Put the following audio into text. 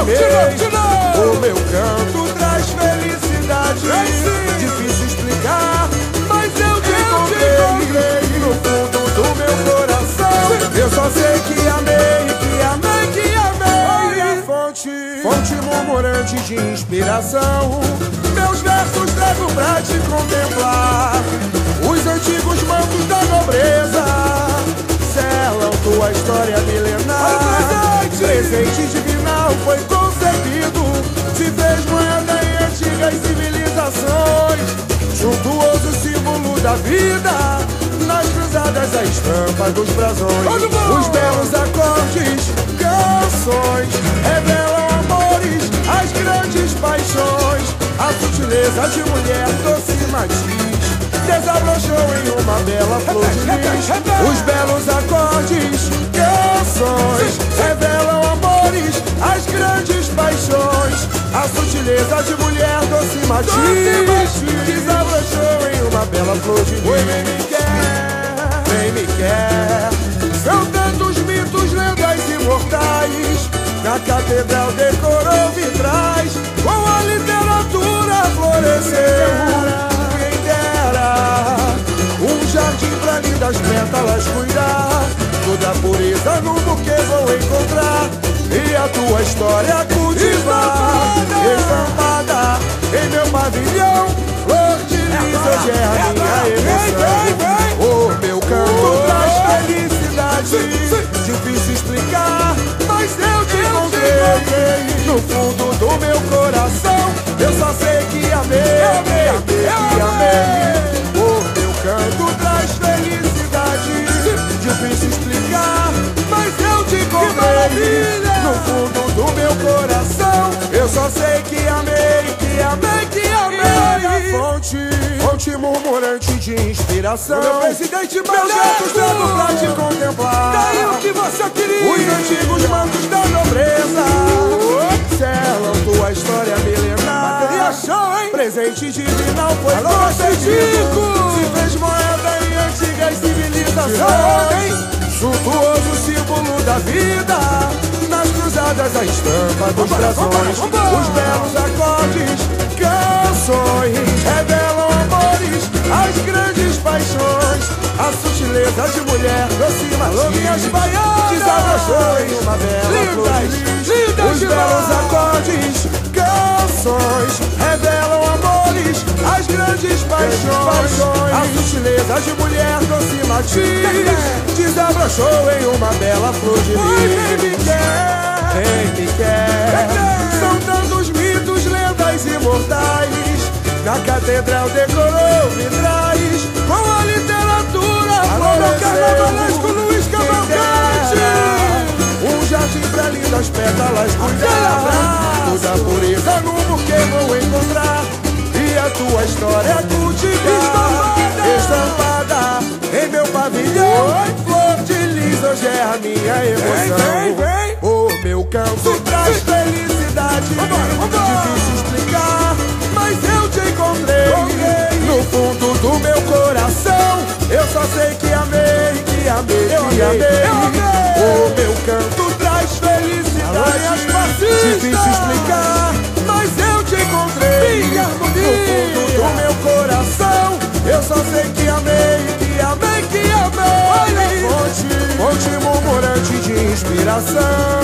amei. O meu canto traz felicidade. Difícil explicar, mas eu te encontrei no fundo do meu coração. Eu só sei que amei, que amei, que amei. A fonte murmurante de inspiração. Meus versos trago pra te contemplar. Os antigos mantos da nobreza selam tua história milenar. Presente divinal foi concebido, se fez moeda em antigas civilizações. Suntuoso símbolo da vida, nas cruzadas a estampa dos brasões. Os belos acordes, canções, revelam amores, as grandes paixões. A sutileza de mulher doce matiz desabrochou em uma bela flor de lis. Os belos acordes, canções, revelam amores, as grandes paixões. A sutileza de mulher doce matiz desabrochou em uma bela flor de lis. Vem me quer. São tantos mitos, lendas imortais, na catedral decorou vitrais, com a literatura floresceu. Um jardim pra lindas pétalas cuidar, toda a pureza no buquê vou encontrar, e a tua história cultivar. Estampada em meu pavilhão, flor de lis hoje é a minha emoção. O meu canto traz felicidade, difícil explicar, mas eu te encontrei no fundo do meu coração. Eu só sei que amei, amei, que amei. Canto traz felicidade, difícil explicar, mas eu te encontrei no fundo do meu coração. Eu só sei que amei, que amei, que amei. Fonte murmurante de inspiração. Meu presidente, meus gatos trago pra te contemplar. Daí o que você queria. Os antigos mantos da nobreza selam tua história milenar. Bateria show, hein? Presente divinal foi concedido, se fez moeda em antigas civilizações. Suntuoso símbolo da vida, nas cruzadas a estampa dos brasões. Os belos acordes, canções, revelam amores, as grandes paixões. A sutileza de mulher doce matiz desabrochou em uma bela flor de lis. Os belos acordes, canções, revelam amores, as grandes paixões. A sutileza de mulher doce matiz desabrochou em uma bela flor de lis. Quem me quer. São tantos mitos, lendas imortais, na catedral decorou vitrais, com a literatura carnavalesco Luiz Cavalcante. Um jardim pra lindas pétalas cuidar, toda a pureza no buquê vou encontrar, e a tua história cultivar. Estampada em meu pavilhão, flor de lis hoje é a minha emoção. O meu canto traz felicidade, difícil explicar, mas eu te encontrei no fundo do meu coração. Eu só sei que amei, que amei, que amei. O meu canto traz felicidade, difícil explicar, mas eu te encontrei no fundo do meu coração. Eu só sei que amei, que amei, que amei. Fonte murmurante de inspiração.